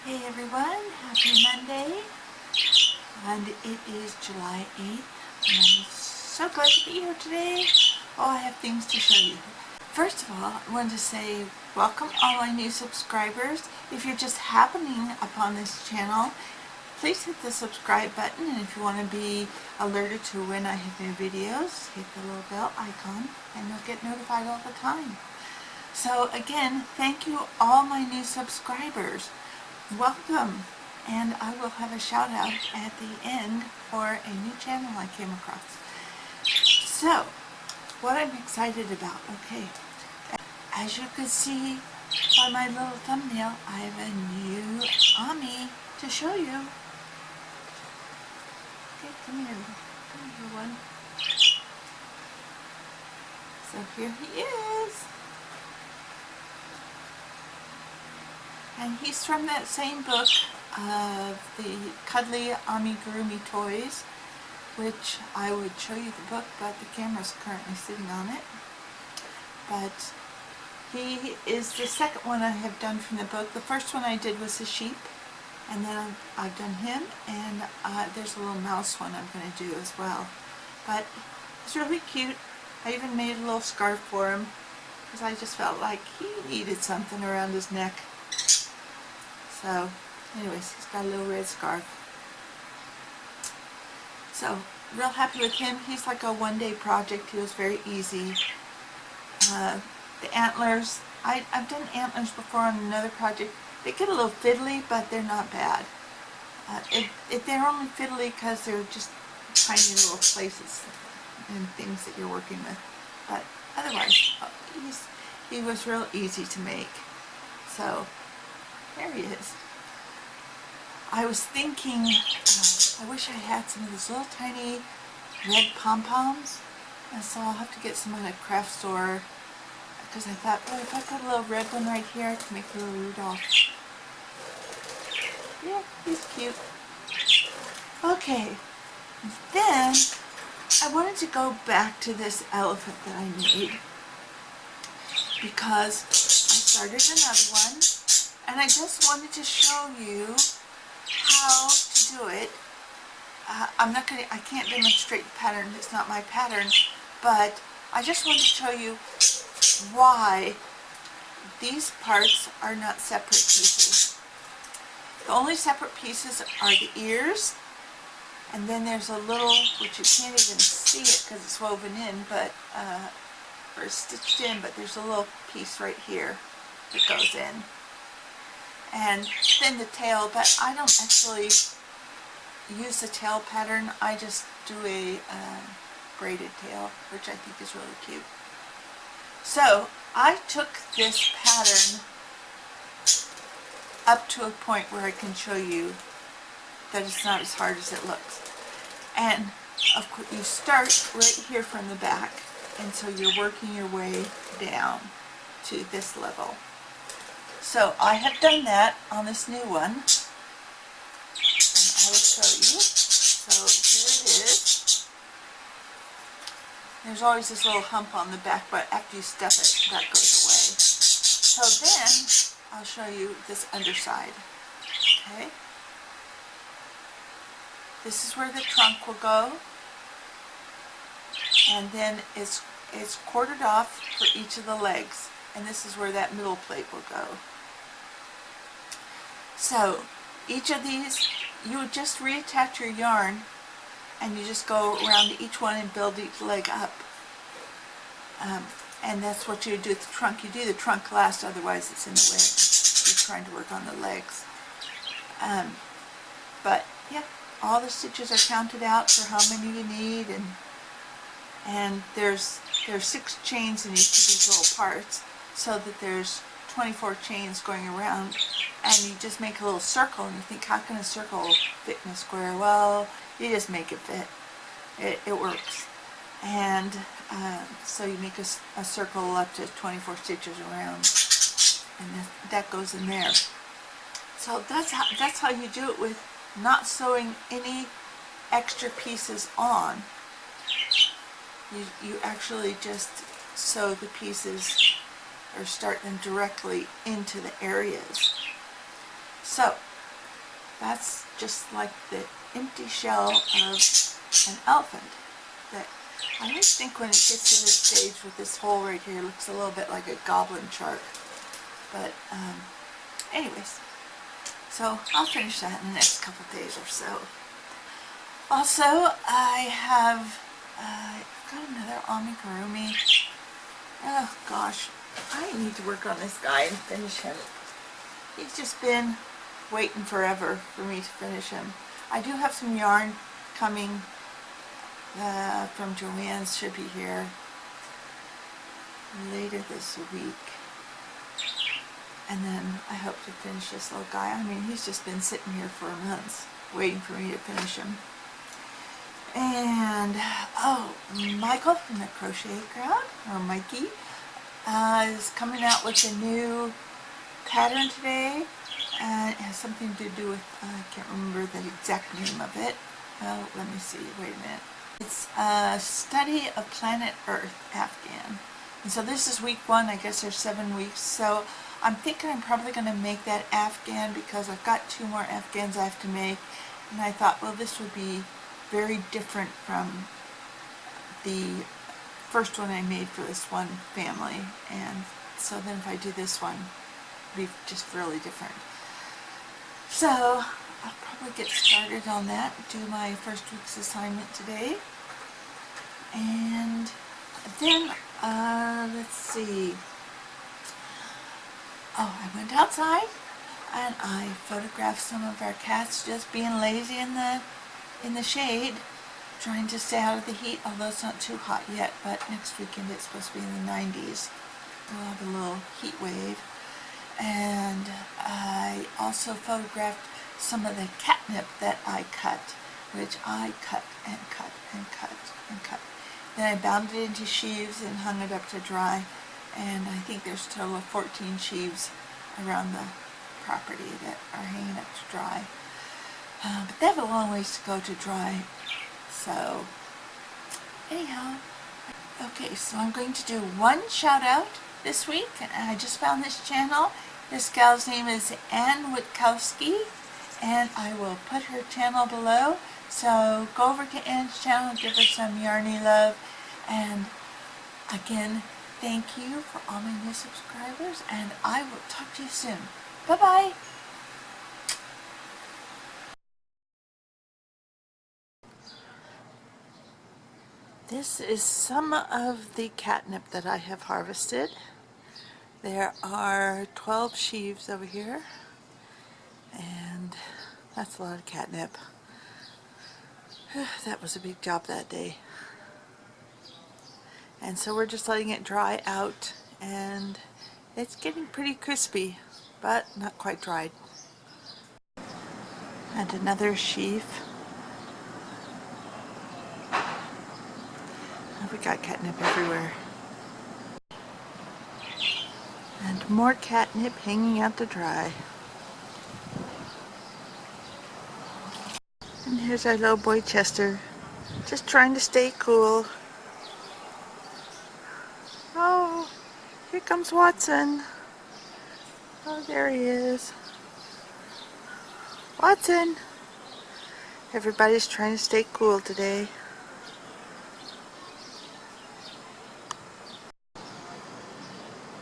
Hey everyone, happy Monday, and it is July 8th, and I'm so glad to be here today. Oh, I have things to show you. First of all, I wanted to say welcome all my new subscribers. If you're just happening upon this channel, please hit the subscribe button, and if you want to be alerted to when I have new videos, hit the little bell icon, and you'll get notified all the time. So again, thank you all my new subscribers. Welcome, and I will have a shout out at the end for a new channel I came across. So, what I'm excited about, okay, as you can see by my little thumbnail, I have a new Ami to show you. Okay, come here one. So here he is. And he's from that same book of the Cuddly Amigurumi Toys, which I would show you the book, but the camera's currently sitting on it. But he is the second one I have done from the book. The first one I did was the sheep, and then I've done him, and there's a little mouse one I'm going to do as well. But it's really cute. I even made a little scarf for him, because I just felt like he needed something around his neck. So, anyways, he's got a little red scarf. So, real happy with him. He's like a one-day project. He was very easy. The antlers, I've done antlers before on another project. They get a little fiddly, but they're not bad. They're only fiddly because they're just tiny little places and things that you're working with. But otherwise, he was real easy to make. So, there he is. I was thinking, I wish I had some of those little tiny red pom-poms, and so I'll have to get some at a craft store, because I thought, oh, if I put a little red one right here, I can make a little Rudolph. Yeah, he's cute. Okay, then I wanted to go back to this elephant that I made, because I started another one, and I just wanted to show you how to do it. I can't demonstrate the pattern, it's not my pattern, but I just wanted to show you why these parts are not separate pieces. The only separate pieces are the ears, and then there's a little, which you can't even see it because it's woven in, but or stitched in, but there's a little piece right here that goes in. And then the tail, but I don't actually use the tail pattern. I just do a braided tail, which I think is really cute. So I took this pattern up to a point where I can show you that it's not as hard as it looks. And of course you start right here from the back, and so you're working your way down to this level. So I have done that on this new one, and I will show you. So here it is. There's always this little hump on the back, but after you step it, that goes away. So then I'll show you this underside. Okay. This is where the trunk will go, and then it's quartered off for each of the legs, and this is where that middle plate will go. So each of these, you would just reattach your yarn, and you just go around each one and build each leg up. And that's what you do with the trunk. You do the trunk last, otherwise it's in the way. You're trying to work on the legs. But yeah, all the stitches are counted out for how many you need, and there's 6 chains in each of these little parts, so that there's 24 chains going around, and you just make a little circle, and you think, how can a circle fit in a square? Well, you just make it fit. It works. And so you make a circle up to 24 stitches around, and that goes in there. So that's how you do it, with not sewing any extra pieces on. You actually just sew the pieces, or start them directly into the areas. So That's just like the empty shell of an elephant. That I always think when it gets to this stage with this hole right here, it looks a little bit like a goblin shark. But anyways, so I'll finish that in the next couple days or so. Also, I have got another amigurumi. Oh gosh, I need to work on this guy and finish him. He's just been waiting forever for me to finish him. I do have some yarn coming from Joann's, should be here later this week. And then I hope to finish this little guy. I mean, he's just been sitting here for months waiting for me to finish him. And, oh, Michael from the Crochet Crowd, or Mikey, is coming out with a new pattern today. And it has something to do with, I can't remember the exact name of it. Well, let me see, wait a minute. It's a study of planet Earth, Afghan. And so this is week 1, I guess there's 7 weeks. So I'm thinking I'm probably going to make that Afghan because I've got 2 more Afghans I have to make. And I thought, well, this would be very different from the first one I made for this one family. And so then if I do this one, it'll be just really different. So I'll probably get started on that, do my first week's assignment today. And then, let's see. Oh, I went outside and I photographed some of our cats just being lazy in the shade, trying to stay out of the heat, although it's not too hot yet, but next weekend it's supposed to be in the 90s. We'll have a little heat wave. And I also photographed some of the catnip that I cut, which I cut and cut and cut and cut. Then I bound it into sheaves and hung it up to dry. And I think there's a total of 14 sheaves around the property that are hanging up to dry. But they have a long ways to go to dry. So, anyhow, okay, so I'm going to do one shout out this week. And I just found this channel. This gal's name is Witkowski, and I will put her channel below. So go over to Anne's channel, give her some yarny love, and again, thank you for all my new subscribers, and I will talk to you soon. Bye-bye! This is some of the catnip that I have harvested. There are 12 sheaves over here, and that's a lot of catnip. That was a big job that day. And so we're just letting it dry out, and it's getting pretty crispy, but not quite dried. And another sheaf. We got catnip everywhere. And more catnip hanging out to dry. And here's our little boy Chester, just trying to stay cool. Oh, here comes Watson. Oh, there he is. Watson! Everybody's trying to stay cool today.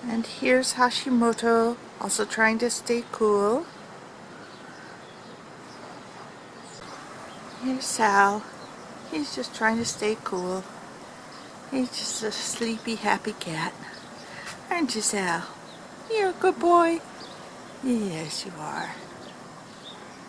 And here's Hashimoto, also trying to stay cool. Here's Sal. He's just trying to stay cool. He's just a sleepy, happy cat. Aren't you, Sal? You're a good boy. Yes, you are.